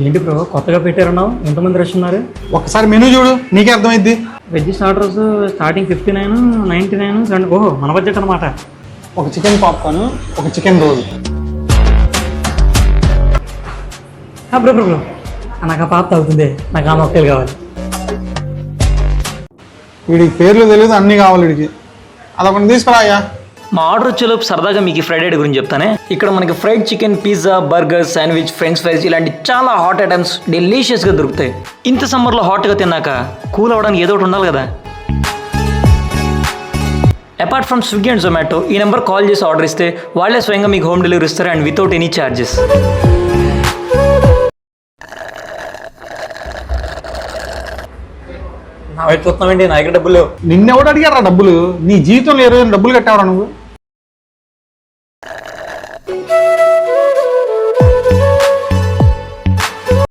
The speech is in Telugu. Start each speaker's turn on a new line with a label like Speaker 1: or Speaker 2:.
Speaker 1: ఏంటి బ్రో కొత్తగా పెట్టారన్నావు ఎంతమంది రష్ ఉన్నారు?
Speaker 2: ఒకసారి మెనూ చూడు, నీకే అర్థమైద్ది.
Speaker 1: Veg starters starting 59, 99. ఓహో మన బడ్జెట్ అనమాట.
Speaker 2: ఒక చికెన్ పాప్కార్న్, ఒక chicken roll.
Speaker 1: Bro bro bro నాకు ఆ పాప తాగుతుంది, నాకు ఆ మొక్కలు కావాలి.
Speaker 2: వీడికి పేర్లు తెలియదు, అన్నీ కావాలి వీడికి. అదొకటి తీసుకురా అయ్యా.
Speaker 3: మా ఆర్డర్ వచ్చేలోపు సరదాగా మీకు ఫ్రైడ్ రైడ్ గురించి చెప్తానే. ఇక్కడ మనకి fried chicken, pizza, burger, sandwich, French fries ఇలాంటి చాలా హాట్ ఐటమ్స్ డెలిషియస్గా దొరుకుతాయి. ఇంత సమ్మర్లో హాట్గా తిన్నాక కూల్ అవ్వడానికి ఏదో ఒకటి ఉండాలి కదా. Apart from Swiggy and Zomato, ఈ నెంబర్ కాల్ చేసి ఆర్డర్ ఇస్తే వాళ్ళే స్వయంగా మీకు హోమ్ డెలివరీ ఇస్తారు అండ్ వితౌట్ ఎనీ ఛార్జెస్.
Speaker 1: నా వైపు చూస్తున్నామండి, నా దగ్గర డబ్బులు.
Speaker 2: నిన్నెవడు అడిగారా డబ్బులు? నీ జీవితంలో ఏ రోజు డబ్బులు కట్టావరా నువ్వు?